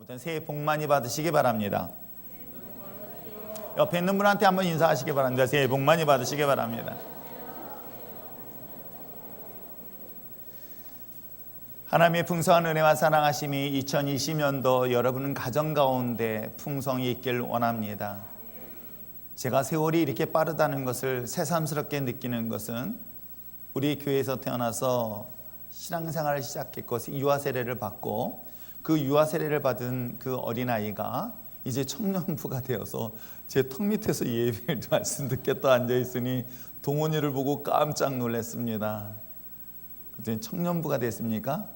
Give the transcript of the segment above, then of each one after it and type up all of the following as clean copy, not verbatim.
아무튼 새해 복 많이 받으시기 바랍니다. 옆에 있는 분한테 한번 인사하시기 바랍니다. 새해 복 많이 받으시기 바랍니다. 하나님의 풍성한 은혜와 사랑하심이 2020년도 여러분 가정 가운데 풍성히 있길 원합니다. 제가 세월이 이렇게 빠르다는 것을 새삼스럽게 느끼는 것은 우리 교회에서 태어나서 신앙생활을 시작했고 유아 세례를 받고 그 유아 세례를 받은 그 어린아이가 이제 청년부가 되어서 제 턱 밑에서 예배를 말씀 듣게 또 앉아있으니 동원이를 보고 깜짝 놀랐습니다. 그랬더니 청년부가 됐습니까?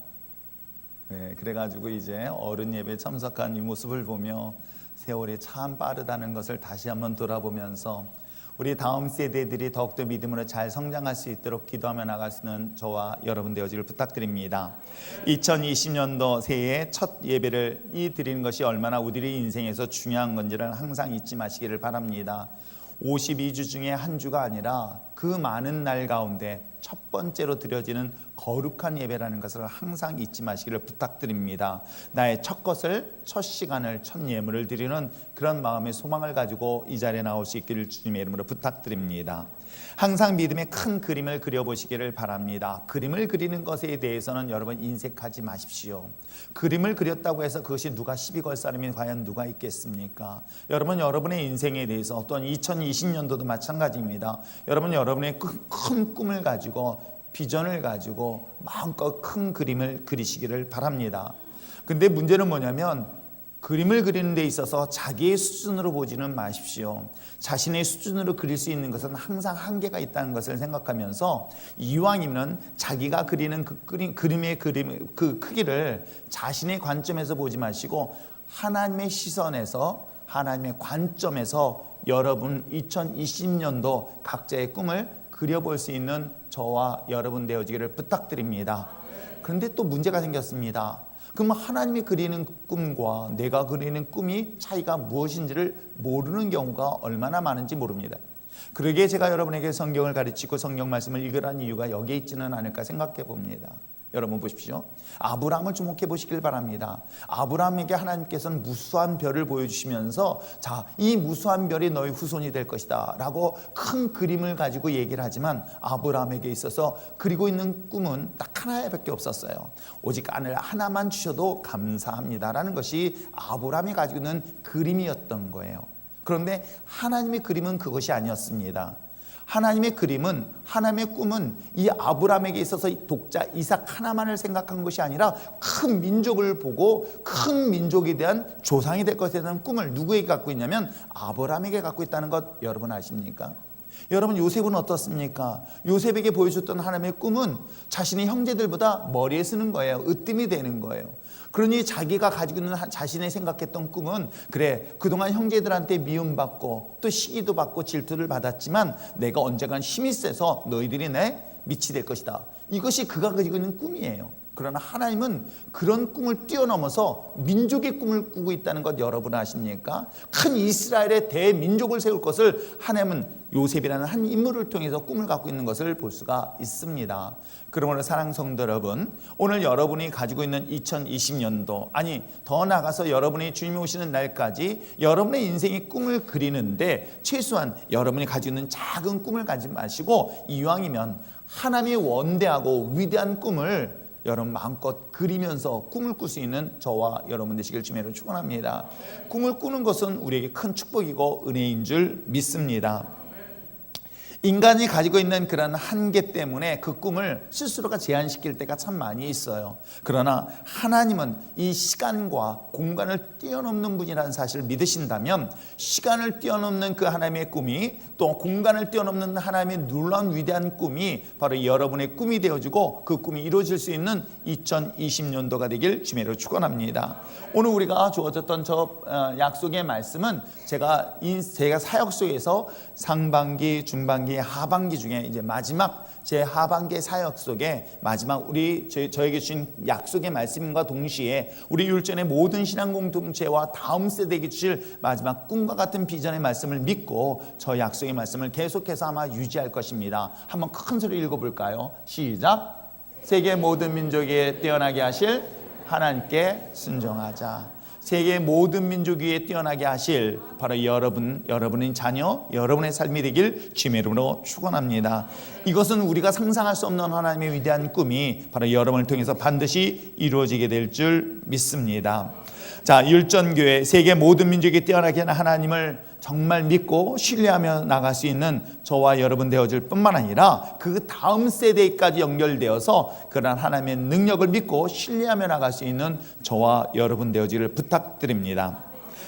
네, 그래가지고 이제 어른 예배에 참석한 이 모습을 보며 세월이 참 빠르다는 것을 다시 한번 돌아보면서 우리 다음 세대들이 더욱더 믿음으로 잘 성장할 수 있도록 기도하며 나갈 수 있는 저와 여러분 되어지길 부탁드립니다. 2020년도 새해 첫 예배를 드리는 것이 얼마나 우리의 인생에서 중요한 건지를 항상 잊지 마시기를 바랍니다. 52주 중에 한 주가 아니라 그 많은 날 가운데 첫 번째로 드려지는 거룩한 예배라는 것을 항상 잊지 마시기를 부탁드립니다. 나의 첫 것을, 첫 시간을, 첫 예물을 드리는 그런 마음의 소망을 가지고 이 자리에 나올 수 있기를 주님의 이름으로 부탁드립니다. 항상 믿음의 큰 그림을 그려보시기를 바랍니다. 그림을 그리는 것에 대해서는 여러분 인색하지 마십시오. 그림을 그렸다고 해서 그것이 누가 시비 걸 사람이 과연 누가 있겠습니까? 여러분, 여러분의 인생에 대해서 또한 2020년도도 마찬가지입니다. 여러분, 여러분의 큰 꿈을 가지고 비전을 가지고 마음껏 큰 그림을 그리시기를 바랍니다. 근데 문제는 뭐냐면 그림을 그리는 데 있어서 자기의 수준으로 보지는 마십시오. 자신의 수준으로 그릴 수 있는 것은 항상 한계가 있다는 것을 생각하면서 이왕이면 자기가 그리는 그림의 그 크기를 자신의 관점에서 보지 마시고 하나님의 시선에서, 하나님의 관점에서 여러분 2020년도 각자의 꿈을 그려볼 수 있는 저와 여러분 되어지기를 부탁드립니다. 그런데 또 문제가 생겼습니다. 그럼 하나님이 그리는 꿈과 내가 그리는 꿈이 차이가 무엇인지를 모르는 경우가 얼마나 많은지 모릅니다. 그러기에 제가 여러분에게 성경을 가르치고 성경 말씀을 읽으라는 이유가 여기에 있지는 않을까 생각해 봅니다. 여러분 보십시오. 아브라함을 주목해 보시길 바랍니다. 아브라함에게 하나님께서는 무수한 별을 보여주시면서 자, 이 무수한 별이 너희 후손이 될 것이다 라고 큰 그림을 가지고 얘기를 하지만 아브라함에게 있어서 그리고 있는 꿈은 딱 하나밖에 없었어요. 오직 아들 하나만 주셔도 감사합니다 라는 것이 아브라함이 가지고 있는 그림이었던 거예요. 그런데 하나님의 그림은 그것이 아니었습니다. 하나님의 그림은, 하나님의 꿈은 이 아브라함에게 있어서 독자 이삭 하나만을 생각한 것이 아니라 큰 민족을 보고 큰 민족에 대한 조상이 될 것에 대한 꿈을 누구에게 갖고 있냐면 아브라함에게 갖고 있다는 것 여러분 아십니까? 여러분, 요셉은 어떻습니까? 요셉에게 보여줬던 하나님의 꿈은 자신의 형제들보다 머리에 쓰는 거예요. 으뜸이 되는 거예요. 그러니 자기가 가지고 있는 자신의 생각했던 꿈은 그래, 그동안 형제들한테 미움받고 또 시기도 받고 질투를 받았지만 내가 언젠간 힘이 세서 너희들이 내 밑이 될 것이다. 이것이 그가 가지고 있는 꿈이에요. 그러나 하나님은 그런 꿈을 뛰어넘어서 민족의 꿈을 꾸고 있다는 것 여러분 아십니까? 큰 이스라엘의 대민족을 세울 것을 하나님은 요셉이라는 한 인물을 통해서 꿈을 갖고 있는 것을 볼 수가 있습니다. 그러므로 사랑하는 성도 여러분, 오늘 여러분이 가지고 있는 2020년도, 아니 더 나아가서 여러분이 주님이 오시는 날까지 여러분의 인생의 꿈을 그리는데 최소한 여러분이 가지고 있는 작은 꿈을 가지 마시고 이왕이면 하나님의 원대하고 위대한 꿈을 여러분 마음껏 그리면서 꿈을 꿀 수 있는 저와 여러분 되시길 주님으로 축원합니다. 꿈을 꾸는 것은 우리에게 큰 축복이고 은혜인 줄 믿습니다. 인간이 가지고 있는 그런 한계 때문에 그 꿈을 스스로가 제한시킬 때가 참 많이 있어요. 그러나 하나님은 이 시간과 공간을 뛰어넘는 분이라는 사실을 믿으신다면 시간을 뛰어넘는 그 하나님의 꿈이 또 공간을 뛰어넘는 하나님의 놀라운 위대한 꿈이 바로 여러분의 꿈이 되어지고 그 꿈이 이루어질 수 있는 2020년도가 되길 주님으로 축원합니다. 오늘 우리가 주어졌던 저 약속의 말씀은 제가 사역 속에서 상반기, 중반기, 하반기 중에 이제 마지막 제 하반기 사역 속에 마지막 저에게 주신 약속의 말씀과 동시에 우리 율전의 모든 신앙 공동체와 다음 세대에게 주실 마지막 꿈과 같은 비전의 말씀을 믿고 저 약속의 말씀을 계속해서 아마 유지할 것입니다. 한번 큰 소리 읽어볼까요? 시작. 세계 모든 민족에 뛰어나게 하실 하나님께 순종하자. 세계 모든 민족 위에 뛰어나게 하실 바로 여러분의 자녀, 여러분의 삶이 되길 주님의 이름으로 축원합니다. 이것은 우리가 상상할 수 없는 하나님의 위대한 꿈이 바로 여러분을 통해서 반드시 이루어지게 될 줄 믿습니다. 자, 율전교회 세계 모든 민족이 뛰어나게 하는 하나님을 정말 믿고 신뢰하며 나갈 수 있는 저와 여러분 되어질 뿐만 아니라 그 다음 세대까지 연결되어서 그러한 하나님의 능력을 믿고 신뢰하며 나갈 수 있는 저와 여러분 되어지기를 부탁드립니다.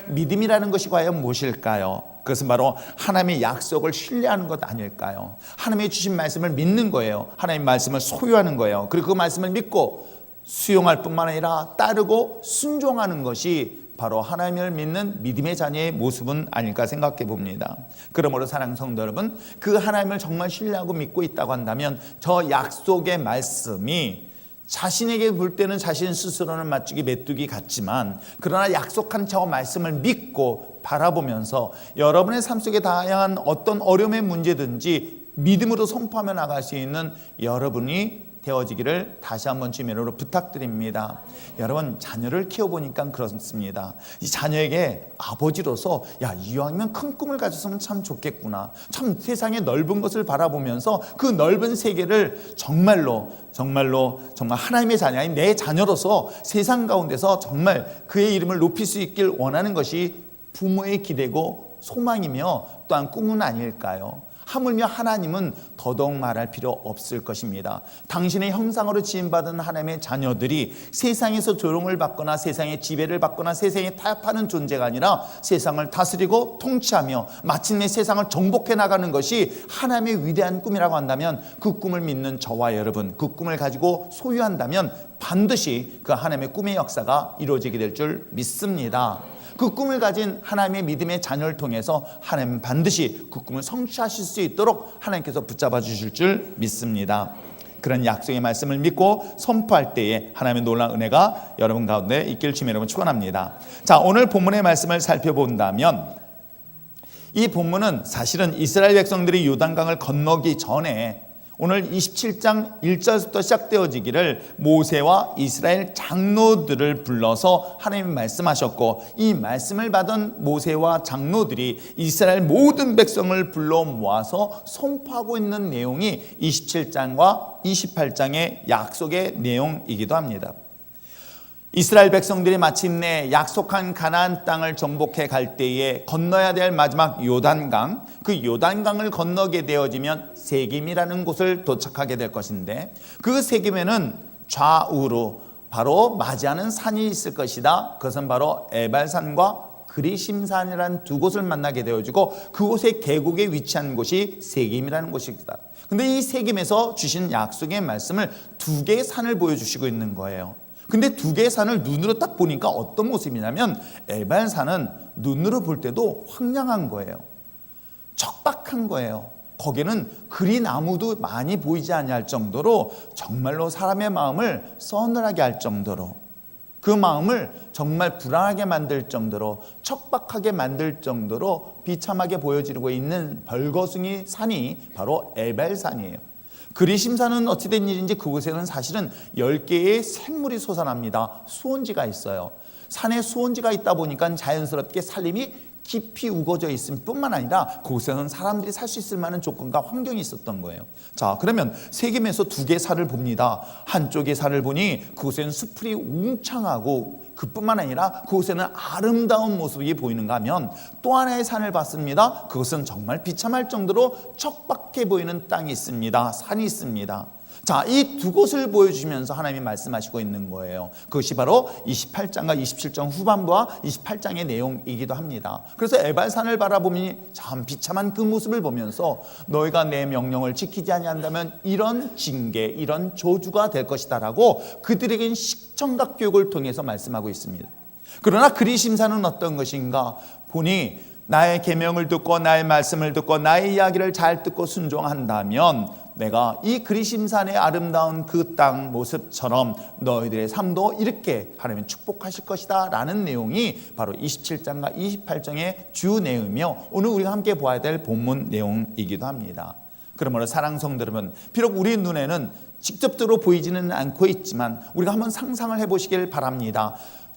믿음이라는 것이 과연 무엇일까요? 그것은 바로 하나님의 약속을 신뢰하는 것 아닐까요? 하나님의 주신 말씀을 믿는 거예요. 하나님의 말씀을 소유하는 거예요. 그리고 그 말씀을 믿고 수용할 뿐만 아니라 따르고 순종하는 것이 바로 하나님을 믿는 믿음의 자녀의 모습은 아닐까 생각해 봅니다. 그러므로 사랑하는 성도 여러분, 그 하나님을 정말 신뢰하고 믿고 있다고 한다면 저 약속의 말씀이 자신에게 볼 때는 자신 스스로는 맞추기 메뚜기 같지만, 그러나 약속한 저 말씀을 믿고 바라보면서 여러분의 삶 속에 다양한 어떤 어려움의 문제든지 믿음으로 선포하며 나갈 수 있는 여러분이 되어지기를 다시 한번 주님의 이름으로 부탁드립니다. 여러분, 자녀를 키워보니까 그렇습니다. 이 자녀에게 아버지로서 이왕이면 큰 꿈을 가졌으면 참 좋겠구나, 참 세상의 넓은 것을 바라보면서 그 넓은 세계를 정말 하나님의 자녀, 내 자녀로서 세상 가운데서 정말 그의 이름을 높일 수 있길 원하는 것이 부모의 기대고 소망이며 또한 꿈은 아닐까요? 하물며 하나님은 더더욱 말할 필요 없을 것입니다. 당신의 형상으로 지음받은 하나님의 자녀들이 세상에서 조롱을 받거나 세상의 지배를 받거나 세상에 타협하는 존재가 아니라 세상을 다스리고 통치하며 마침내 세상을 정복해 나가는 것이 하나님의 위대한 꿈이라고 한다면, 그 꿈을 믿는 저와 여러분, 그 꿈을 가지고 소유한다면 반드시 그 하나님의 꿈의 역사가 이루어지게 될 줄 믿습니다. 그 꿈을 가진 하나님의 믿음의 자녀를 통해서 하나님은 반드시 그 꿈을 성취하실 수 있도록 하나님께서 붙잡아 주실 줄 믿습니다. 그런 약속의 말씀을 믿고 선포할 때에 하나님의 놀라운 은혜가 여러분 가운데 있길 주님 여러분 축원합니다. 자, 오늘 본문의 말씀을 살펴본다면, 이 본문은 사실은 이스라엘 백성들이 요단강을 건너기 전에 오늘 27장 1절부터 시작되어지기를 모세와 이스라엘 장로들을 불러서 하나님이 말씀하셨고, 이 말씀을 받은 모세와 장로들이 이스라엘 모든 백성을 불러 모아서 선포하고 있는 내용이 27장과 28장의 약속의 내용이기도 합니다. 이스라엘 백성들이 마침내 약속한 가나안 땅을 정복해 갈 때에 건너야 될 마지막 요단강, 그 요단강을 건너게 되어지면 세겜이라는 곳을 도착하게 될 것인데, 그 세겜에는 좌우로 바로 맞이하는 산이 있을 것이다. 그것은 바로 에발산과 그리심산이라는 두 곳을 만나게 되어지고, 그곳의 계곡에 위치한 곳이 세겜이라는 곳이다. 근데 이 세겜에서 주신 약속의 말씀을 두 개의 산을 보여주시고 있는 거예요. 근데 두 개의 산을 눈으로 딱 보니까 어떤 모습이냐면, 에발산은 눈으로 볼 때도 황량한 거예요. 척박한 거예요. 거기는 그리나무도 많이 보이지 아니할 정도로 정말로 사람의 마음을 서늘하게 할 정도로, 그 마음을 정말 불안하게 만들 정도로, 척박하게 만들 정도로 비참하게 보여지고 있는 벌거숭이 산이 바로 에발산이에요. 그리심산은 어찌된 일인지 그곳에는 사실은 10개의 샘물이 솟아납니다. 수온지가 있어요. 산에 수온지가 있다 보니까 자연스럽게 산림이 깊이 우거져 있을 뿐만 아니라 그곳에는 사람들이 살 수 있을 만한 조건과 환경이 있었던 거예요. 자, 그러면 세겜에서 두 개의 산을 봅니다. 한쪽의 산을 보니 그곳에는 수풀이 웅창하고, 그뿐만 아니라 그곳에는 아름다운 모습이 보이는가 하면, 또 하나의 산을 봤습니다. 그것은 정말 비참할 정도로 척박해 보이는 땅이 있습니다. 산이 있습니다. 자, 이 두 곳을 보여주시면서 하나님이 말씀하시고 있는 거예요. 그것이 바로 28장과 27장 후반부와 28장의 내용이기도 합니다. 그래서 에발산을 바라보니 참 비참한 그 모습을 보면서, 너희가 내 명령을 지키지 아니한다면 이런 징계, 이런 저주가 될 것이다 라고 그들에겐 식정각 교육을 통해서 말씀하고 있습니다. 그러나 그리심산은 어떤 것인가 보니, 나의 계명을 듣고 나의 말씀을 듣고 나의 이야기를 잘 듣고 순종한다면 내가 이 그리심산의 아름다운 그 땅 모습처럼 너희들의 삶도 이렇게 하나님은 축복하실 것이다 라는 내용이 바로 27장과 28장의 주 내용이며, 오늘 우리가 함께 보아야 될 본문 내용이기도 합니다. 그러므로 사랑하는 성도 여러분, 비록 우리 눈에는 직접적으로 보이지는 않고 있지만 우리가 한번 상상을 해보시길 바랍니다.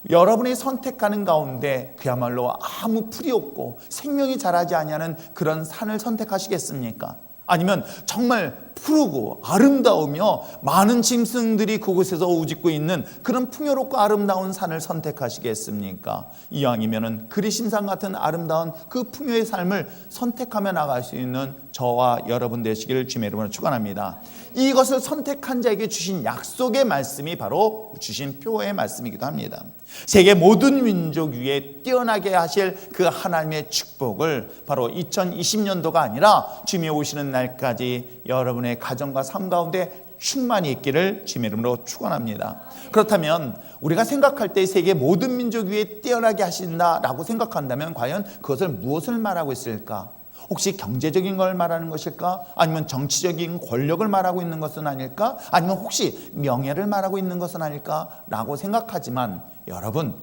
여러분이 선택하는 가운데 그야말로 아무 풀이 없고 생명이 자라지 아니하는 그런 산을 선택하시겠습니까? 아니면 정말 푸르고 아름다우며 많은 짐승들이 그곳에서 우짖고 있는 그런 풍요롭고 아름다운 산을 선택하시겠습니까? 이왕이면은 그리심산 같은 아름다운 그 풍요의 삶을 선택하며 나갈 수 있는 저와 여러분 되시기를 주님의 이름으로 축원합니다. 이것을 선택한 자에게 주신 약속의 말씀이 바로 주신 표의 말씀이기도 합니다. 세계 모든 민족 위에 뛰어나게 하실 그 하나님의 축복을 바로 2020년도가 아니라 주님이 오시는 날까지 여러분의 가정과 삶 가운데 충만히 있기를 주님의 이름으로 축원합니다. 그렇다면 우리가 생각할 때 세계 모든 민족 위에 뛰어나게 하신다라고 생각한다면 과연 그것을 무엇을 말하고 있을까? 혹시 경제적인 걸 말하는 것일까? 아니면 정치적인 권력을 말하고 있는 것은 아닐까? 아니면 혹시 명예를 말하고 있는 것은 아닐까? 라고 생각하지만 여러분,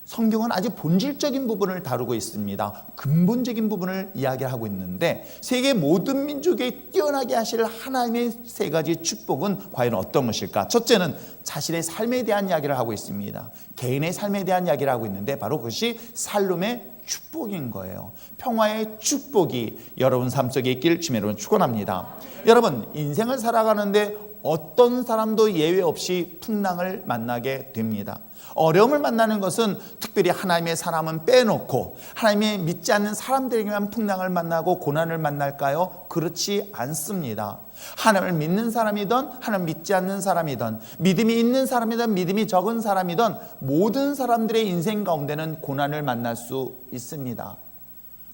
성경은 아주 본질적인 부분을 다루고 있습니다. 근본적인 부분을 이야기하고 있는데 세계 모든 민족에 뛰어나게 하실 하나님의 세 가지 축복은 과연 어떤 것일까? 첫째는 자신의 삶에 대한 이야기를 하고 있습니다. 개인의 삶에 대한 이야기를 하고 있는데 바로 그것이 샬롬의 축복인 거예요. 평화의 축복이 여러분 삶 속에 있길 주님의 이름으로 축원합니다. 여러분, 인생을 살아가는데 어떤 사람도 예외 없이 풍랑을 만나게 됩니다. 어려움을 만나는 것은 특별히 하나님의 사람은 빼놓고 하나님의 믿지 않는 사람들에게만 풍랑을 만나고 고난을 만날까요? 그렇지 않습니다. 하나님을 믿는 사람이든 하나님 믿지 않는 사람이든 믿음이 있는 사람이든 믿음이 적은 사람이든 모든 사람들의 인생 가운데는 고난을 만날 수 있습니다.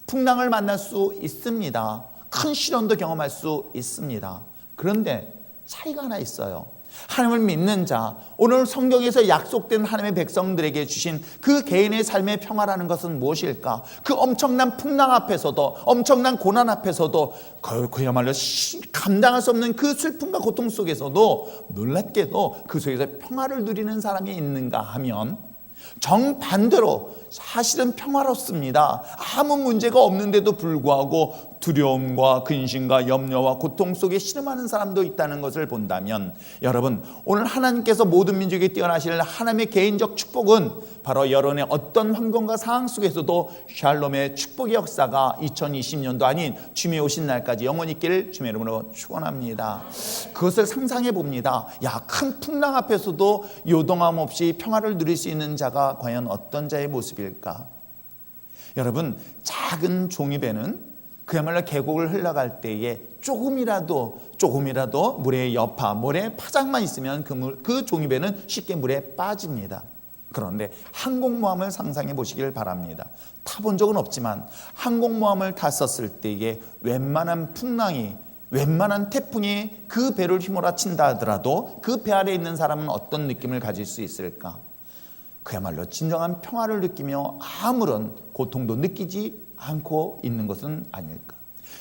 풍랑을 만날 수 있습니다. 큰 시련도 경험할 수 있습니다. 그런데 차이가 하나 있어요. 하나님을 믿는 자, 오늘 성경에서 약속된 하나님의 백성들에게 주신 그 개인의 삶의 평화라는 것은 무엇일까? 그 엄청난 풍랑 앞에서도, 엄청난 고난 앞에서도, 그야말로 감당할 수 없는 그 슬픔과 고통 속에서도 놀랍게도 그 속에서 평화를 누리는 사람이 있는가 하면 정반대로 사실은 평화롭습니다. 아무 문제가 없는데도 불구하고 두려움과 근심과 염려와 고통 속에 신음하는 사람도 있다는 것을 본다면 여러분, 오늘 하나님께서 모든 민족에 뛰어나실 하나님의 개인적 축복은 바로 여러분의 어떤 환경과 상황 속에서도 샬롬의 축복의 역사가 2020년도 아닌 주님이 오신 날까지 영원히 있기를 주님의 이름으로 축원합니다. 그것을 상상해 봅니다. 야, 큰 풍랑 앞에서도 요동함 없이 평화를 누릴 수 있는 자가 과연 어떤 자의 모습일까? 여러분, 작은 종이배는 그야말로 계곡을 흘러갈 때에 조금이라도 물의 여파, 물의 파장만 있으면 그 종이배는 쉽게 물에 빠집니다. 그런데 항공모함을 상상해 보시길 바랍니다. 타본 적은 없지만 항공모함을 탔었을 때에 웬만한 풍랑이, 웬만한 태풍이 그 배를 휘몰아친다 하더라도 그 배 아래에 있는 사람은 어떤 느낌을 가질 수 있을까? 그야말로 진정한 평화를 느끼며 아무런 고통도 느끼지 않고 있는 것은 아닐까?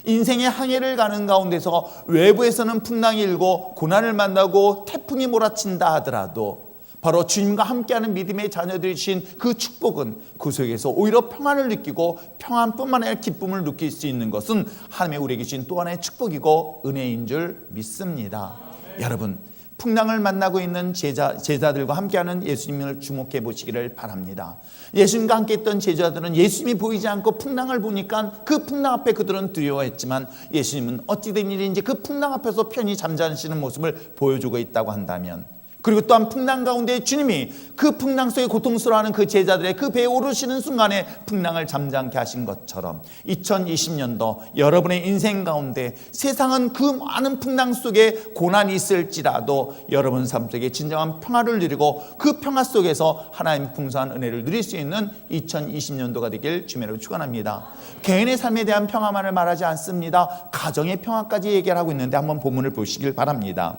인생의 항해를 가는 가운데서 외부에서는 풍랑이 일고 고난을 만나고 태풍이 몰아친다 하더라도 바로 주님과 함께하는 믿음의 자녀들이 주신 그 축복은 그 속에서 오히려 평안을 느끼고 평안뿐만 아니라 기쁨을 느낄 수 있는 것은 하나님의 우리에게 주신 또 하나의 축복이고 은혜인 줄 믿습니다. 여러분, 풍랑을 만나고 있는 제자들과 함께하는 예수님을 주목해 보시기를 바랍니다. 예수님과 함께 있던 제자들은 예수님이 보이지 않고 풍랑을 보니까 그 풍랑 앞에 그들은 두려워했지만 예수님은 어찌된 일인지 그 풍랑 앞에서 편히 잠자시는 모습을 보여주고 있다고 한다면, 그리고 또한 풍랑 가운데 주님이 그 풍랑 속에 고통스러워하는 그 제자들의 그 배에 오르시는 순간에 풍랑을 잠잠케 하신 것처럼 2020년도 여러분의 인생 가운데 세상은 그 많은 풍랑 속에 고난이 있을지라도 여러분 삶 속에 진정한 평화를 누리고 그 평화 속에서 하나님의 풍성한 은혜를 누릴 수 있는 2020년도가 되길 주님으로 축원합니다. 개인의 삶에 대한 평화만을 말하지 않습니다. 가정의 평화까지 얘기를 하고 있는데 한번 본문을 보시길 바랍니다.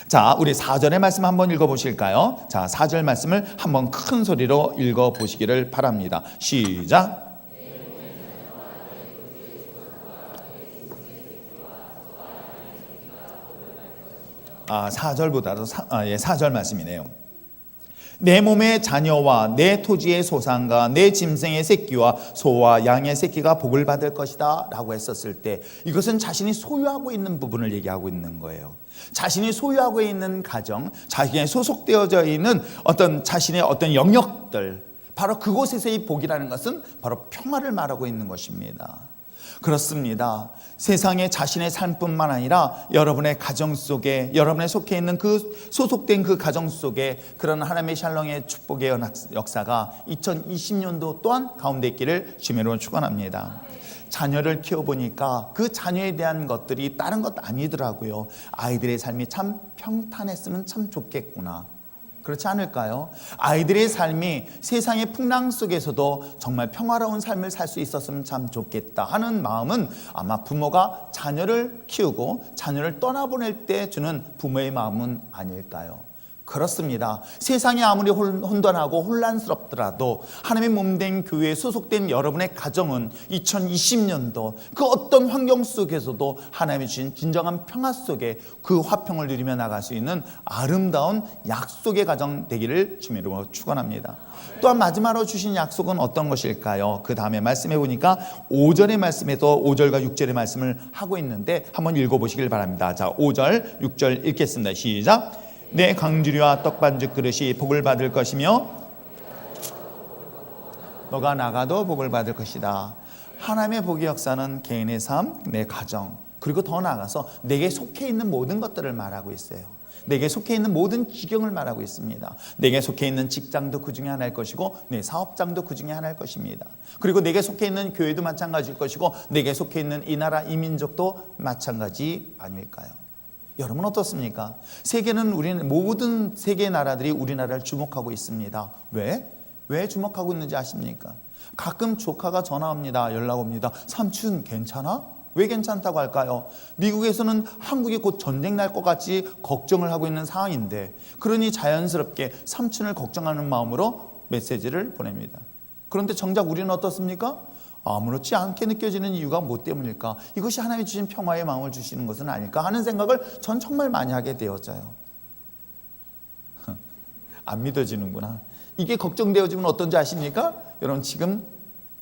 자, 우리 4절의 말씀 한번 읽어보실까요? 자, 4절 말씀을 한번 큰 소리로 읽어보시기를 바랍니다. 시작. 4절 말씀이네요. 내 몸의 자녀와 내 토지의 소산과 내 짐승의 새끼와 소와 양의 새끼가 복을 받을 것이다 라고 했었을 때 이것은 자신이 소유하고 있는 부분을 얘기하고 있는 거예요. 자신이 소유하고 있는 가정, 자신이 소속되어져 있는 어떤 자신의 어떤 영역들, 바로 그곳에서의 복이라는 것은 바로 평화를 말하고 있는 것입니다. 그렇습니다. 세상에 자신의 삶뿐만 아니라 여러분의 가정 속에, 여러분의 속해 있는 소속된 그 가정 속에 그런 하나님의 샬롬의 축복의 역사가 2020년도 또한 가운데 있기를 주님으로 축원합니다. 자녀를 키워보니까 그 자녀에 대한 것들이 다른 것 아니더라고요. 아이들의 삶이 참 평탄했으면 참 좋겠구나. 그렇지 않을까요? 아이들의 삶이 세상의 풍랑 속에서도 정말 평화로운 삶을 살 수 있었으면 참 좋겠다 하는 마음은 아마 부모가 자녀를 키우고 자녀를 떠나보낼 때 주는 부모의 마음은 아닐까요? 그렇습니다. 세상이 아무리 혼돈하고 혼란스럽더라도 하나님의 몸된 교회에 소속된 여러분의 가정은 2020년도 그 어떤 환경 속에서도 하나님이 주신 진정한 평화 속에 그 화평을 누리며 나갈 수 있는 아름다운 약속의 가정 되기를 주님으로 축원합니다. 또한 마지막으로 주신 약속은 어떤 것일까요? 그 다음에 말씀해 보니까 5절의 말씀에도 5절과 6절의 말씀을 하고 있는데 한번 읽어보시길 바랍니다. 자, 5절, 6절 읽겠습니다. 시작. 내 강주리와 떡반죽 그릇이 복을 받을 것이며 너가 나가도 복을 받을 것이다. 하나님의 복의 역사는 개인의 삶, 내 가정, 그리고 더 나아가서 내게 속해 있는 모든 것들을 말하고 있어요. 내게 속해 있는 모든 지경을 말하고 있습니다. 내게 속해 있는 직장도 그 중에 하나일 것이고 내 사업장도 그 중에 하나일 것입니다. 그리고 내게 속해 있는 교회도 마찬가지일 것이고 내게 속해 있는 이 나라 이 민족도 마찬가지 아닐까요? 여러분 어떻습니까? 세계는 모든 세계 나라들이 우리나라를 주목하고 있습니다. 왜? 왜 주목하고 있는지 아십니까? 가끔 조카가 전화 옵니다. 연락 옵니다. 삼촌 괜찮아? 왜 괜찮다고 할까요? 미국에서는 한국이 곧 전쟁 날 것 같이 걱정을 하고 있는 상황인데 그러니 자연스럽게 삼촌을 걱정하는 마음으로 메시지를 보냅니다. 그런데 정작 우리는 어떻습니까? 아무렇지 않게 느껴지는 이유가 뭐 때문일까? 이것이 하나님이 주신 평화의 마음을 주시는 것은 아닐까 하는 생각을 전 정말 많이 하게 되어져요. 안 믿어지는구나. 이게 걱정되어지면 어떤지 아십니까? 여러분 지금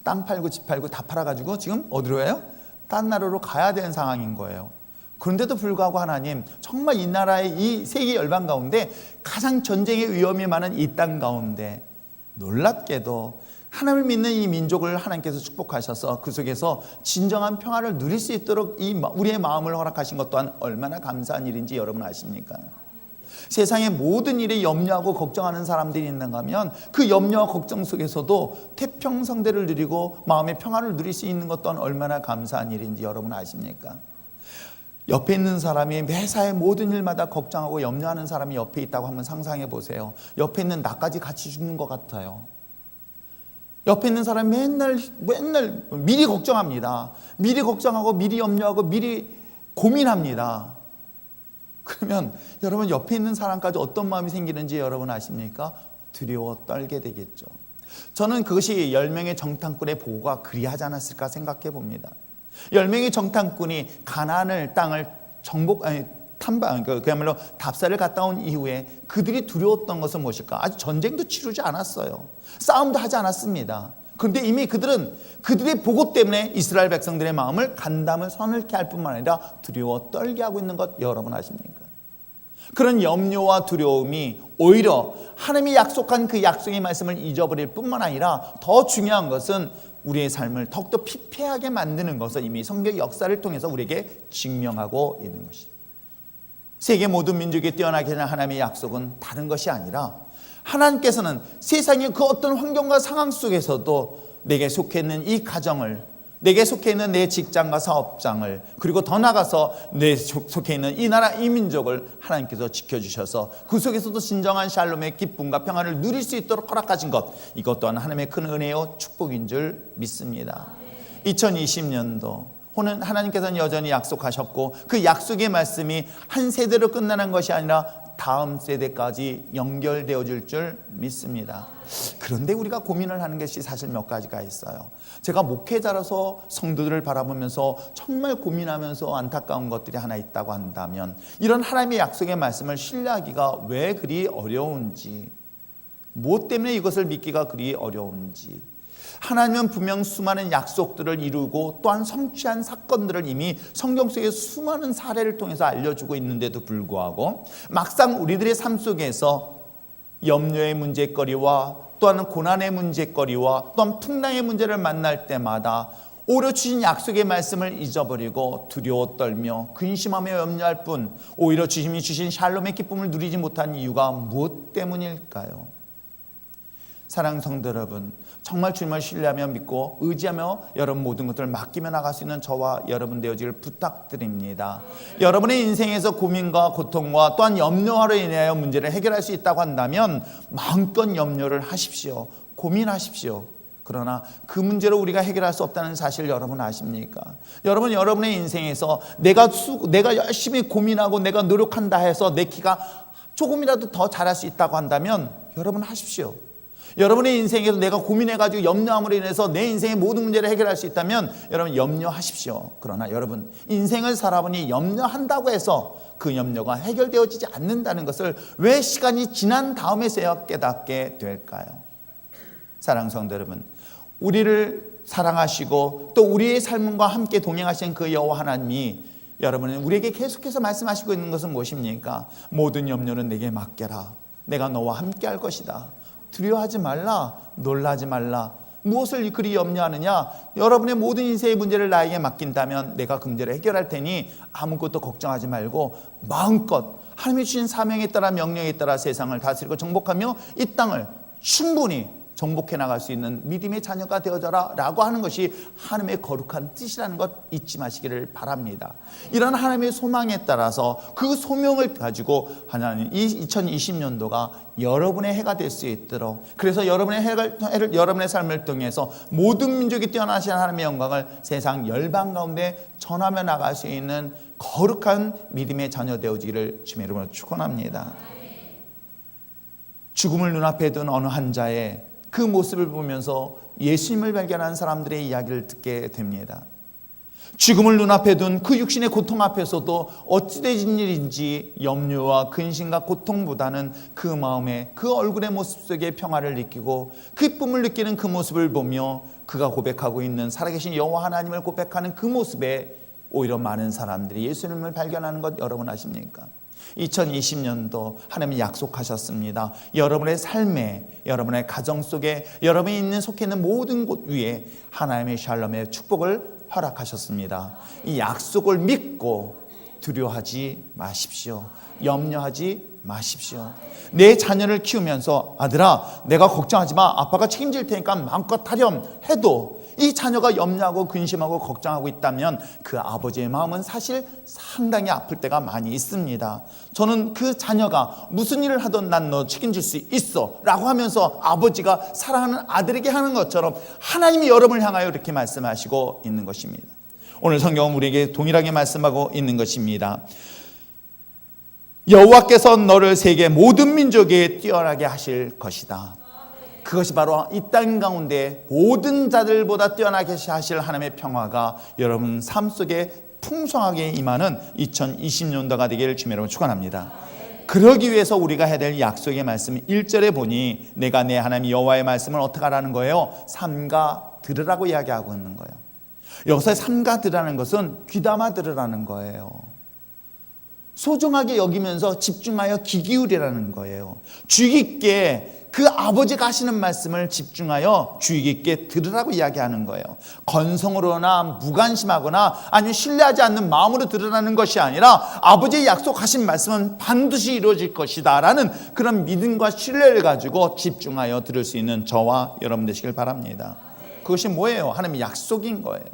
땅 팔고 집 팔고 다 팔아가지고 지금 어디로 해요? 딴 나라로 가야 되는 상황인 거예요. 그런데도 불구하고 하나님 정말 이 나라의 이 세계 열방 가운데 가장 전쟁의 위험이 많은 이 땅 가운데 놀랍게도 하나님을 믿는 이 민족을 하나님께서 축복하셔서 그 속에서 진정한 평화를 누릴 수 있도록 우리의 마음을 허락하신 것 또한 얼마나 감사한 일인지 여러분 아십니까? 세상의 모든 일에 염려하고 걱정하는 사람들이 있는가 하면 그 염려와 걱정 속에서도 태평성대를 누리고 마음의 평화를 누릴 수 있는 것 또한 얼마나 감사한 일인지 여러분 아십니까? 옆에 있는 사람이 매사의 모든 일마다 걱정하고 염려하는 사람이 옆에 있다고 한번 상상해 보세요. 옆에 있는 나까지 같이 죽는 것 같아요. 옆에 있는 사람이 맨날 미리 걱정합니다. 미리 걱정하고 미리 염려하고 미리 고민합니다. 그러면 여러분 옆에 있는 사람까지 어떤 마음이 생기는지 여러분 아십니까? 두려워 떨게 되겠죠. 저는 그것이 10명의 정탐꾼의 보고가 그리하지 않았을까 생각해 봅니다. 10명의 정탐꾼이 가나안을 땅을 그야말로 답사를 갔다 온 이후에 그들이 두려웠던 것은 무엇일까? 아직 전쟁도 치르지 않았어요. 싸움도 하지 않았습니다. 그런데 이미 그들의 보고 때문에 이스라엘 백성들의 마음을 간담을 서늘케 할 뿐만 아니라 두려워 떨게 하고 있는 것 여러분 아십니까? 그런 염려와 두려움이 오히려 하나님이 약속한 그 약속의 말씀을 잊어버릴 뿐만 아니라 더 중요한 것은 우리의 삶을 더욱더 피폐하게 만드는 것을 이미 성경의 역사를 통해서 우리에게 증명하고 있는 것입니다. 세계 모든 민족이 뛰어나게 하는 하나님의 약속은 다른 것이 아니라 하나님께서는 세상의 그 어떤 환경과 상황 속에서도 내게 속해 있는 이 가정을, 내게 속해 있는 내 직장과 사업장을, 그리고 더 나아가서 내 속해 있는 이 나라 이 민족을 하나님께서 지켜주셔서 그 속에서도 진정한 샬롬의 기쁨과 평안을 누릴 수 있도록 허락하신 것, 이것 또한 하나님의 큰 은혜요 축복인 줄 믿습니다. 2020년도 하나님께서는 여전히 약속하셨고 그 약속의 말씀이 한 세대로 끝나는 것이 아니라 다음 세대까지 연결되어질 줄 믿습니다. 그런데 우리가 고민을 하는 것이 사실 몇 가지가 있어요. 제가 목회자로서 성도들을 바라보면서 정말 고민하면서 안타까운 것들이 하나 있다고 한다면 이런 하나님의 약속의 말씀을 신뢰하기가 왜 그리 어려운지, 무엇 때문에 이것을 믿기가 그리 어려운지, 하나님은 분명 수많은 약속들을 이루고 또한 성취한 사건들을 이미 성경 속의 수많은 사례를 통해서 알려주고 있는데도 불구하고 막상 우리들의 삶 속에서 염려의 문제거리와 또한 고난의 문제거리와 또한 풍랑의 문제를 만날 때마다 오히려 주신 약속의 말씀을 잊어버리고 두려워 떨며 근심하며 염려할 뿐 오히려 주님이 주신 샬롬의 기쁨을 누리지 못한 이유가 무엇 때문일까요? 사랑하는 성도 여러분, 정말 주님을 신뢰하며 믿고 의지하며 여러분 모든 것들을 맡기며 나갈 수 있는 저와 여러분 되어지길 부탁드립니다. 여러분의 인생에서 고민과 고통과 또한 염려로 인하여 문제를 해결할 수 있다고 한다면 마음껏 염려를 하십시오. 고민하십시오. 그러나 그 문제로 우리가 해결할 수 없다는 사실 여러분 아십니까? 여러분, 여러분의 인생에서 내가 열심히 고민하고 내가 노력한다 해서 내 키가 조금이라도 더 자랄 수 있다고 한다면 여러분 하십시오. 여러분의 인생에서 내가 고민해가지고 염려함으로 인해서 내 인생의 모든 문제를 해결할 수 있다면 여러분 염려하십시오. 그러나 여러분 인생을 살아보니 염려한다고 해서 그 염려가 해결되어지지 않는다는 것을 왜 시간이 지난 다음에서야 깨닫게 될까요? 사랑하는 성도 여러분, 우리를 사랑하시고 또 우리의 삶과 함께 동행하신 그 여호와 하나님이 여러분은 우리에게 계속해서 말씀하시고 있는 것은 무엇입니까? 모든 염려는 내게 맡겨라. 내가 너와 함께 할 것이다. 두려워하지 말라. 놀라지 말라. 무엇을 그리 염려하느냐? 여러분의 모든 인생의 문제를 나에게 맡긴다면 내가 그 문제를 해결할 테니 아무것도 걱정하지 말고 마음껏 하나님이 주신 사명에 따라 명령에 따라 세상을 다스리고 정복하며 이 땅을 충분히 정복해 나갈 수 있는 믿음의 자녀가 되어져라 라고 하는 것이 하나님의 거룩한 뜻이라는 것 잊지 마시기를 바랍니다. 이런 하나님의 소망에 따라서 그 소명을 가지고 하나님 이 2020년도가 여러분의 해가 될 수 있도록, 그래서 여러분의 해를 여러분의 삶을 통해서 모든 민족이 뛰어나신 하나님의 영광을 세상 열방 가운데 전하며 나갈 수 있는 거룩한 믿음의 자녀 되어지기를 주님의 이름으로 축원합니다. 죽음을 눈앞에 둔 어느 환자의 그 모습을 보면서 예수님을 발견한 사람들의 이야기를 듣게 됩니다. 죽음을 눈앞에 둔 그 육신의 고통 앞에서도 어찌 되진 일인지 염려와 근심과 고통보다는 그 마음에 그 얼굴의 모습 속에 평화를 느끼고 기쁨을 느끼는 그 모습을 보며 그가 고백하고 있는 살아계신 여호와 하나님을 고백하는 그 모습에 오히려 많은 사람들이 예수님을 발견하는 것 여러분 아십니까? 2020년도 하나님이 약속하셨습니다. 여러분의 삶에, 여러분의 가정 속에, 여러분이 속해 있는 모든 곳 위에 하나님의 샬롬의 축복을 허락하셨습니다. 이 약속을 믿고 두려워하지 마십시오. 염려하지 마십시오. 내 자녀를 키우면서 아들아, 내가 걱정하지 마. 아빠가 책임질 테니까 마음껏 타렴 해도 이 자녀가 염려하고 근심하고 걱정하고 있다면 그 아버지의 마음은 사실 상당히 아플 때가 많이 있습니다. 저는 그 자녀가 무슨 일을 하든 난 너 책임질 수 있어 라고 하면서 아버지가 사랑하는 아들에게 하는 것처럼 하나님이 여러분을 향하여 이렇게 말씀하시고 있는 것입니다. 오늘 성경은 우리에게 동일하게 말씀하고 있는 것입니다. 여호와께서 너를 세계 모든 민족에 뛰어나게 하실 것이다. 그것이 바로 이 땅 가운데 모든 자들보다 뛰어나게 하실 하나님의 평화가 여러분 삶 속에 풍성하게 임하는 2020년도가 되기를 주님의 이름으로 축원합니다. 그러기 위해서 우리가 해야 될 약속의 말씀 1절에 보니 내가 내 하나님 여호와의 말씀을 어떻게 하라는 거예요? 삼가 들으라고 이야기하고 있는 거예요. 여기서 삼가 들으라는 것은 귀담아 들으라는 거예요. 소중하게 여기면서 집중하여 귀 기울이라는 거예요. 주의 깊게 그 아버지가 하시는 말씀을 집중하여 주의 깊게 들으라고 이야기하는 거예요. 건성으로나 무관심하거나 아니면 신뢰하지 않는 마음으로 들으라는 것이 아니라 아버지의 약속하신 말씀은 반드시 이루어질 것이다 라는 그런 믿음과 신뢰를 가지고 집중하여 들을 수 있는 저와 여러분 되시길 바랍니다. 그것이 뭐예요? 하나님의 약속인 거예요.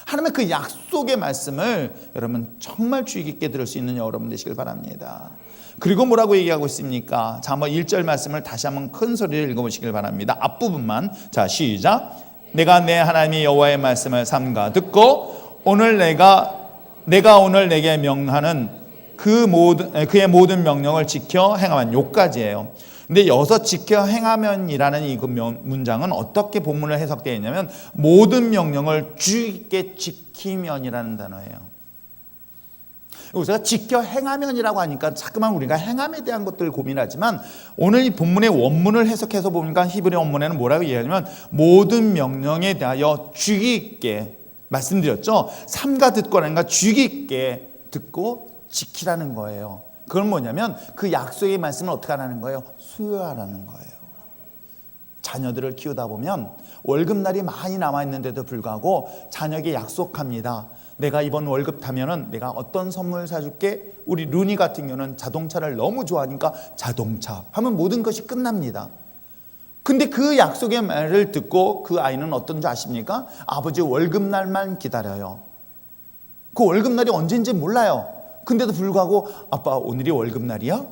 하나님의 그 약속의 말씀을 여러분 정말 주의 깊게 들을 수 있는 여러분 되시길 바랍니다. 그리고 뭐라고 얘기하고 있습니까? 자, 한번 1절 말씀을 다시 한번 큰 소리를 읽어보시길 바랍니다. 앞부분만. 자, 시작. 내가 내 하나님의 여호와의 말씀을 삼가 듣고 오늘 내가 오늘 내게 명하는 그의 모든 명령을 지켜 행하면 요까지예요. 근데 여기서 지켜 행하면이라는 이 문장은 어떻게 본문을 해석되어 있냐면 모든 명령을 주의 깊게 지키면이라는 단어예요. 여기서 지켜 행하면이라고 하니까 자꾸만 우리가 행함에 대한 것들을 고민하지만 오늘 이 본문의 원문을 해석해서 보니까 히브리 원문에는 뭐라고 얘기하냐면 모든 명령에 대하여 주의 있게 말씀드렸죠. 삼가 듣고라는가 주의 있게 듣고 지키라는 거예요. 그건 뭐냐면 그 약속의 말씀을 어떻게 하라는 거예요? 수요하라는 거예요. 자녀들을 키우다 보면 월급날이 많이 남아있는데도 불구하고 자녀에게 약속합니다. 내가 이번 월급 타면은 내가 어떤 선물 사줄게. 우리 루니 같은 경우는 자동차를 너무 좋아하니까 자동차 하면 모든 것이 끝납니다. 근데 그 약속의 말을 듣고 그 아이는 어떤 줄 아십니까? 아버지 월급날만 기다려요. 그 월급날이 언제인지 몰라요. 근데도 불구하고 아빠 오늘이 월급날이야?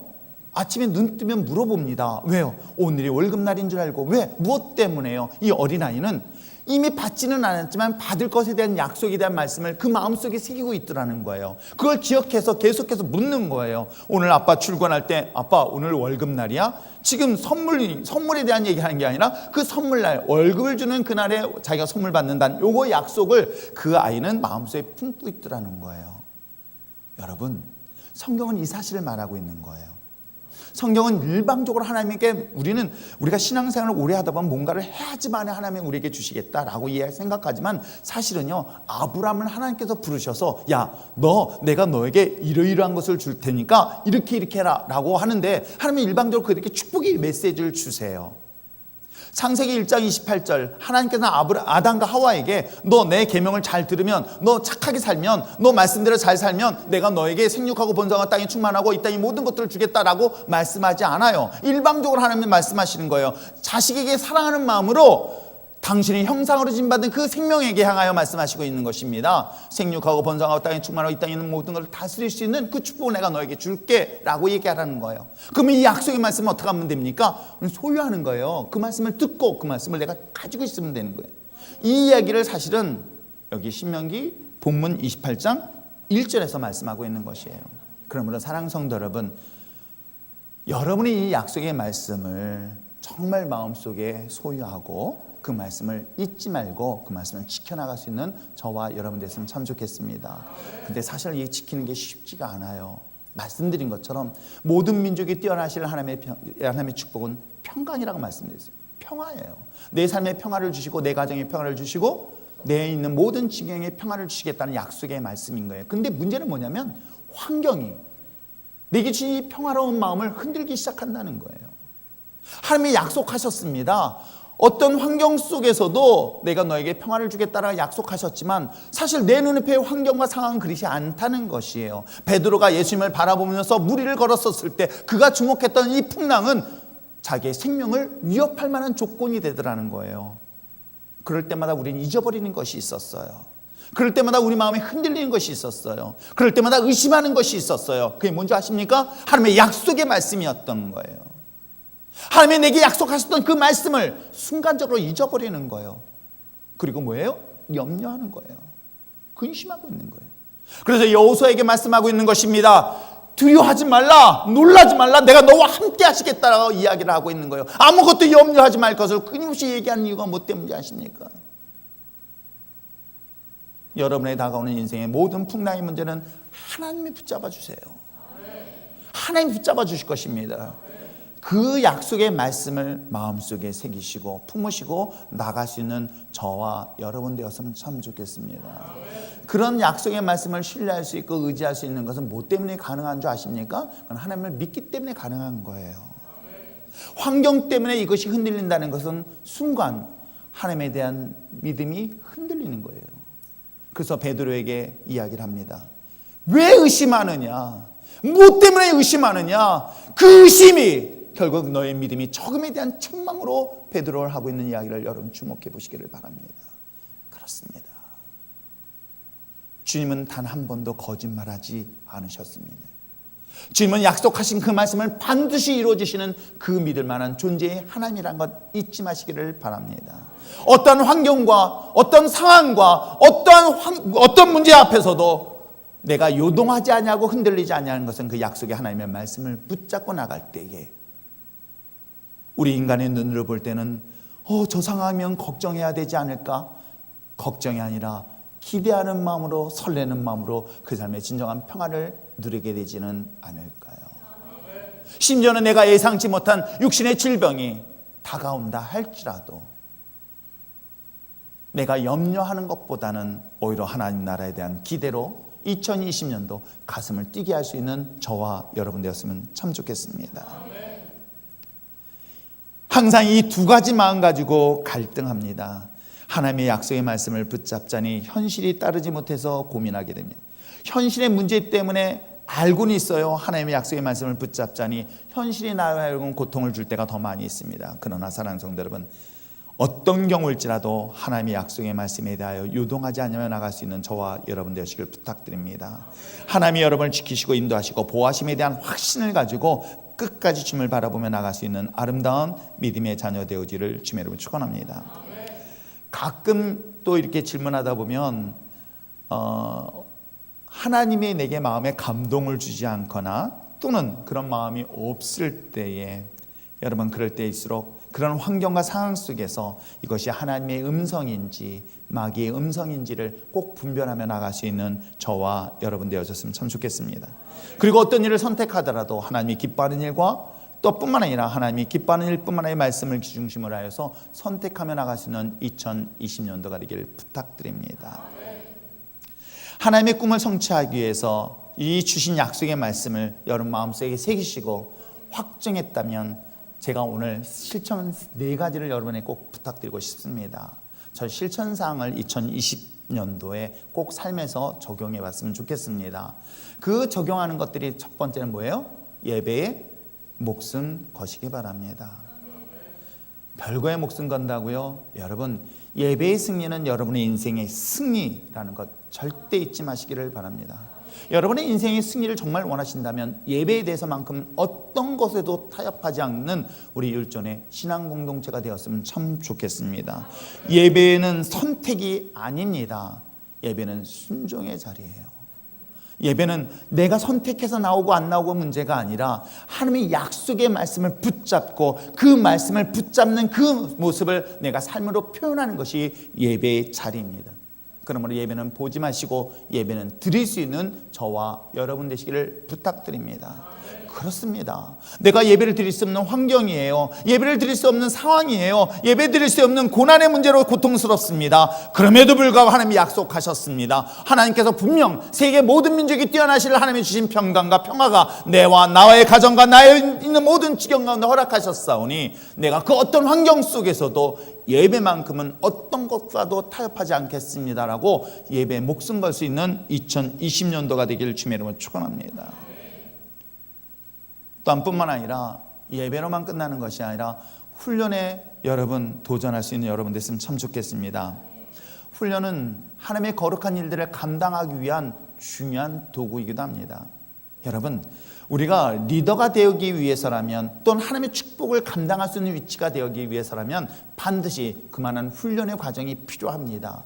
아침에 눈 뜨면 물어봅니다. 왜요? 오늘이 월급날인 줄 알고. 왜? 무엇 때문에요? 이 어린아이는 이미 받지는 않았지만 받을 것에 대한 약속에 대한 말씀을 그 마음속에 새기고 있더라는 거예요. 그걸 기억해서 계속해서 묻는 거예요. 오늘 아빠 출근할 때 아빠 오늘 월급날이야? 지금 선물에 대한 얘기하는 게 아니라 그 선물날 월급을 주는 그날에 자기가 선물 받는다는 요거 약속을 그 아이는 마음속에 품고 있더라는 거예요. 여러분, 성경은 이 사실을 말하고 있는 거예요. 성경은 일방적으로 하나님께 우리가 신앙생활을 오래 하다 보면 뭔가를 해야지만 하나님이 우리에게 주시겠다라고 생각하지만 사실은요, 아브라함을 하나님께서 부르셔서 야, 내가 너에게 이러이러한 것을 줄 테니까 이렇게 해라 라고 하는데 하나님은 일방적으로 그들에게 축복의 메시지를 주세요. 창세기 1장 28절 하나님께서는 아담과 하와에게 너 내 계명을 잘 들으면, 너 착하게 살면, 너 말씀대로 잘 살면 내가 너에게 생육하고 번성한 땅에 충만하고 이 땅의 모든 것들을 주겠다라고 말씀하지 않아요. 일방적으로 하나님은 말씀하시는 거예요. 자식에게 사랑하는 마음으로 당신의 형상으로 지음받은 그 생명에게 향하여 말씀하시고 있는 것입니다. 생육하고 번성하고 땅에 충만하고 이 땅에 있는 모든 것을 다스릴 수 있는 그 축복을 내가 너에게 줄게 라고 얘기하라는 거예요. 그러면 이 약속의 말씀은 어떻게 하면 됩니까? 소유하는 거예요. 그 말씀을 듣고 그 말씀을 내가 가지고 있으면 되는 거예요. 이 이야기를 사실은 여기 신명기 본문 28장 1절에서 말씀하고 있는 것이에요. 그러므로 사랑하는 성도 여러분, 여러분이 이 약속의 말씀을 정말 마음속에 소유하고 그 말씀을 잊지 말고 그 말씀을 지켜나갈 수 있는 저와 여러분 됐으면 참 좋겠습니다. 근데 사실 이 지키는 게 쉽지가 않아요. 말씀드린 것처럼 모든 민족이 뛰어나실 하나님의 축복은 평강이라고 말씀드렸어요. 평화예요. 내 삶의 평화를 주시고 내 가정의 평화를 주시고 내 있는 모든 지경의 평화를 주시겠다는 약속의 말씀인 거예요. 근데 문제는 뭐냐면 환경이 내게 주신 이 평화로운 마음을 흔들기 시작한다는 거예요. 하나님이 약속하셨습니다. 어떤 환경 속에서도 내가 너에게 평화를 주겠다라고 약속하셨지만 사실 내 눈앞의 환경과 상황은 그렇지 않다는 것이에요. 베드로가 예수님을 바라보면서 무리를 걸었었을 때 그가 주목했던 이 풍랑은 자기의 생명을 위협할 만한 조건이 되더라는 거예요. 그럴 때마다 우리는 잊어버리는 것이 있었어요. 그럴 때마다 우리 마음이 흔들리는 것이 있었어요. 그럴 때마다 의심하는 것이 있었어요. 그게 뭔지 아십니까? 하나님의 약속의 말씀이었던 거예요. 하나님이 내게 약속하셨던 그 말씀을 순간적으로 잊어버리는 거예요. 그리고 뭐예요? 염려하는 거예요. 근심하고 있는 거예요. 그래서 여호수아에게 말씀하고 있는 것입니다. 두려워하지 말라, 놀라지 말라, 내가 너와 함께 하시겠다라고 이야기를 하고 있는 거예요. 아무것도 염려하지 말 것을 끊임없이 얘기하는 이유가 뭐 때문인지 아십니까? 여러분의 다가오는 인생의 모든 풍랑의 문제는 하나님이 붙잡아 주세요. 하나님이 붙잡아 주실 것입니다. 그 약속의 말씀을 마음속에 새기시고 품으시고 나갈 수 있는 저와 여러분 되었으면 참 좋겠습니다. 그런 약속의 말씀을 신뢰할 수 있고 의지할 수 있는 것은 뭐 때문에 가능한 줄 아십니까? 그건 하나님을 믿기 때문에 가능한 거예요. 환경 때문에 이것이 흔들린다는 것은 순간 하나님에 대한 믿음이 흔들리는 거예요. 그래서 베드로에게 이야기를 합니다. 왜 의심하느냐? 뭐 때문에 의심하느냐? 그 의심이 결국 너의 믿음이 적음에 대한 책망으로 베드로를 하고 있는 이야기를 여러분 주목해 보시기를 바랍니다. 그렇습니다. 주님은 단 한 번도 거짓말하지 않으셨습니다. 주님은 약속하신 그 말씀을 반드시 이루어주시는 그 믿을 만한 존재의 하나님이라는 것 잊지 마시기를 바랍니다. 어떤 환경과 어떤 상황과 어떤 문제 앞에서도 내가 요동하지 아니하고 흔들리지 아니하는 것은 그 약속의 하나님의 말씀을 붙잡고 나갈 때에 우리 인간의 눈으로 볼 때는 저 상황이면 걱정해야 되지 않을까? 걱정이 아니라 기대하는 마음으로 설레는 마음으로 그 삶의 진정한 평화를 누리게 되지는 않을까요? 심지어는 내가 예상치 못한 육신의 질병이 다가온다 할지라도 내가 염려하는 것보다는 오히려 하나님 나라에 대한 기대로 2020년도 가슴을 뛰게 할 수 있는 저와 여러분 되었으면 참 좋겠습니다. 항상 이 두 가지 마음 가지고 갈등합니다. 하나님의 약속의 말씀을 붙잡자니 현실이 따르지 못해서 고민하게 됩니다. 현실의 문제 때문에 알고는 있어요. 하나님의 약속의 말씀을 붙잡자니 현실이 나와 하여금 고통을 줄 때가 더 많이 있습니다. 그러나 사랑하는 성도 여러분, 어떤 경우일지라도 하나님의 약속의 말씀에 대하여 유동하지 않으며 나갈 수 있는 저와 여러분 되시길 부탁드립니다. 하나님이 여러분을 지키시고 인도하시고 보호하심에 대한 확신을 가지고 끝까지 주님을 바라보며 나갈 수 있는 아름다운 믿음의 자녀 되어지를 주님 여러분 축원합니다. 가끔 또 이렇게 질문하다 보면 하나님이 내게 마음에 감동을 주지 않거나 또는 그런 마음이 없을 때에 여러분 그럴 때일수록 그런 환경과 상황 속에서 이것이 하나님의 음성인지 마귀의 음성인지를 꼭 분별하며 나갈 수 있는 저와 여러분 되어졌으면 참 좋겠습니다. 그리고 어떤 일을 선택하더라도 하나님이 기뻐하는 일과 또 뿐만 아니라 하나님이 기뻐하는 일뿐만 아니라 말씀을 중심으로 하여서 선택하며 나갈 수 있는 2020년도가 되기를 부탁드립니다. 하나님의 꿈을 성취하기 위해서 이 주신 약속의 말씀을 여러분 마음속에 새기시고 확정했다면 제가 오늘 실천 4가지를 여러분에게 꼭 부탁드리고 싶습니다. 저 실천사항을 2020년도에 꼭 삶에서 적용해 봤으면 좋겠습니다. 그 적용하는 것들이 첫 번째는 뭐예요? 예배에 목숨 거시기 바랍니다. 별거에 목숨 건다고요? 여러분, 예배의 승리는 여러분의 인생의 승리라는 것 절대 잊지 마시기를 바랍니다. 여러분의 인생의 승리를 정말 원하신다면 예배에 대해서만큼 어떤 것에도 타협하지 않는 우리 율전의 신앙 공동체가 되었으면 참 좋겠습니다. 예배는 선택이 아닙니다. 예배는 순종의 자리예요. 예배는 내가 선택해서 나오고 안 나오고 문제가 아니라 하나님의 약속의 말씀을 붙잡고 그 말씀을 붙잡는 그 모습을 내가 삶으로 표현하는 것이 예배의 자리입니다. 그러므로 예배는 보지 마시고 예배는 드릴 수 있는 저와 여러분 되시기를 부탁드립니다. 그렇습니다. 내가 예배를 드릴 수 없는 환경이에요. 예배를 드릴 수 없는 상황이에요. 예배 드릴 수 없는 고난의 문제로 고통스럽습니다. 그럼에도 불구하고 하나님이 약속하셨습니다. 하나님께서 분명 세계 모든 민족이 뛰어나시를 하나님이 주신 평강과 평화가 내와 나의 가정과 나의 있는 모든 지경 가운데 허락하셨사오니 내가 그 어떤 환경 속에서도 예배만큼은 어떤 것과도 타협하지 않겠습니다라고 예배에 목숨 걸 수 있는 2020년도가 되기를 주님의 이름으로 축원합니다. 또한 뿐만 아니라 예배로만 끝나는 것이 아니라 훈련에 여러분 도전할 수 있는 여러분 됐으면 참 좋겠습니다. 훈련은 하나님의 거룩한 일들을 감당하기 위한 중요한 도구이기도 합니다. 여러분, 우리가 리더가 되기 위해서라면 또는 하나님의 축복을 감당할 수 있는 위치가 되기 위해서라면 반드시 그만한 훈련의 과정이 필요합니다.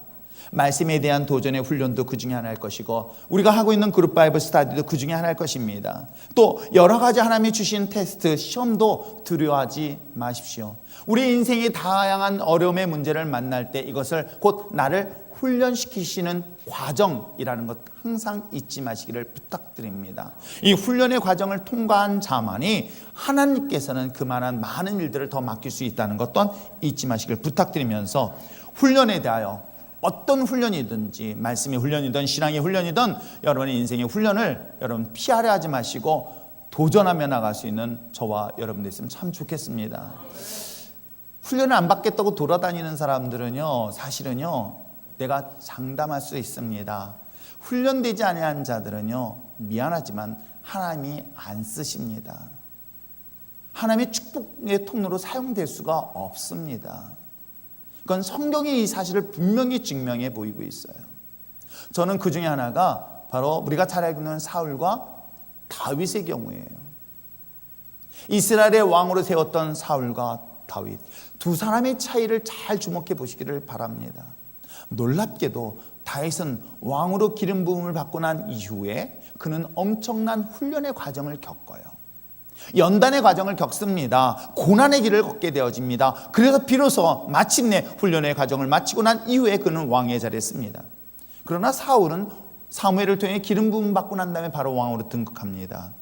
말씀에 대한 도전의 훈련도 그 중에 하나일 것이고 우리가 하고 있는 그룹 바이블 스터디도 그 중에 하나일 것입니다. 또 여러 가지 하나님이 주신 테스트, 시험도 두려워하지 마십시오. 우리 인생의 다양한 어려움의 문제를 만날 때 이것을 곧 나를 훈련시키시는 과정이라는 것 항상 잊지 마시기를 부탁드립니다. 이 훈련의 과정을 통과한 자만이 하나님께서는 그만한 많은 일들을 더 맡길 수 있다는 것 또한 잊지 마시기를 부탁드리면서 훈련에 대하여 어떤 훈련이든지 말씀의 훈련이든 신앙의 훈련이든 여러분의 인생의 훈련을 여러분 피하려 하지 마시고 도전하며 나갈 수 있는 저와 여러분 됐으면 참 좋겠습니다. 훈련을 안 받겠다고 돌아다니는 사람들은요 사실은요 내가 장담할 수 있습니다. 훈련되지 아니한 자들은요 미안하지만 하나님이 안 쓰십니다. 하나님의 축복의 통로로 사용될 수가 없습니다. 그건 성경이 이 사실을 분명히 증명해 보이고 있어요. 저는 그 중에 하나가 바로 우리가 잘 알고 있는 사울과 다윗의 경우예요. 이스라엘의 왕으로 세웠던 사울과 다윗 두 사람의 차이를 잘 주목해 보시기를 바랍니다. 놀랍게도 다윗은 왕으로 기름 부음을 받고 난 이후에 그는 엄청난 훈련의 과정을 겪어요. 연단의 과정을 겪습니다. 고난의 길을 걷게 되어집니다. 그래서 비로소 마침내 훈련의 과정을 마치고 난 이후에 그는 왕의 자리에 씁니다. 그러나 사울은 사무엘을 통해 기름 부음 받고 난 다음에 바로 왕으로 등극합니다.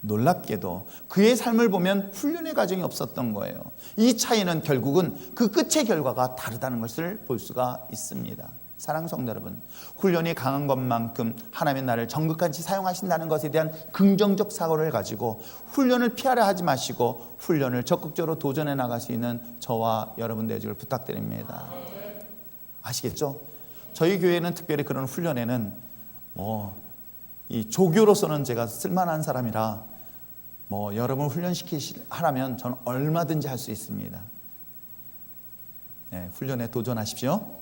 놀랍게도 그의 삶을 보면 훈련의 과정이 없었던 거예요. 이 차이는 결국은 그 끝의 결과가 다르다는 것을 볼 수가 있습니다. 사랑하는 성도 여러분, 훈련이 강한 것만큼 하나님의 나를 전극같이 사용하신다는 것에 대한 긍정적 사고를 가지고 훈련을 피하려 하지 마시고 훈련을 적극적으로 도전해 나갈 수 있는 저와 여러분 되시길 부탁드립니다. 아시겠죠? 저희 교회는 특별히 그런 훈련에는 이 조교로서는 제가 쓸만한 사람이라 여러분 훈련하라면 저는 얼마든지 할 수 있습니다. 훈련에 도전하십시오.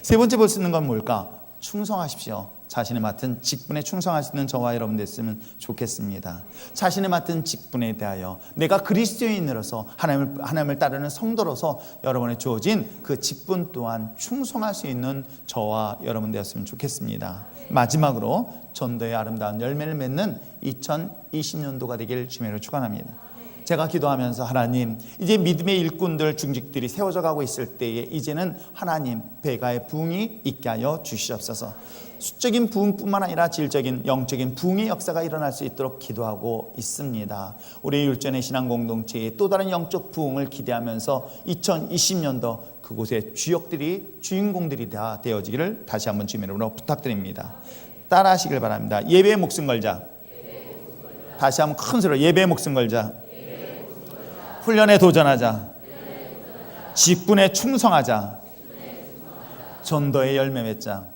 세 번째 볼 수 있는 건 뭘까? 충성하십시오. 자신의 맡은 직분에 충성할 수 있는 저와 여러분 됐으면 좋겠습니다. 자신의 맡은 직분에 대하여 내가 그리스도인으로서 하나님을 따르는 성도로서 여러분의 주어진 그 직분 또한 충성할 수 있는 저와 여러분 되었으면 좋겠습니다. 마지막으로 전도의 아름다운 열매를 맺는 2020년도가 되길 주님으로 축원합니다. 제가 기도하면서 하나님, 이제 믿음의 일꾼들 중직들이 세워져 가고 있을 때에 이제는 하나님 배가의 부흥이 있게 하여 주시옵소서. 수적인 부흥뿐만 아니라 질적인 영적인 부흥의 역사가 일어날 수 있도록 기도하고 있습니다. 우리 율전의 신앙 공동체의 또 다른 영적 부흥을 기대하면서 2020년도 그곳의 주인공들이 다 되어지기를 다시 한번 주님의 이름으로 부탁드립니다. 따라하시길 바랍니다. 예배에 목숨 걸자. 다시 한번 큰 소리로 예배에 목숨 걸자. 훈련에 도전하자. 직분에 충성하자. 전도의 열매 맺자.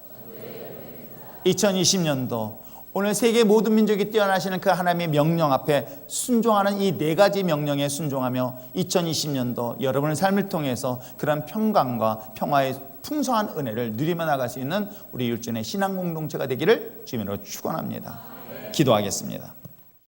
2020년도 오늘 세계 모든 민족이 뛰어나시는 그 하나님의 명령 앞에 순종하는 이 4가지 명령에 순종하며 2020년도 여러분의 삶을 통해서 그런 평강과 평화의 풍성한 은혜를 누리며 나갈 수 있는 우리 율전의 신앙 공동체가 되기를 주님으로 축원합니다. 기도하겠습니다.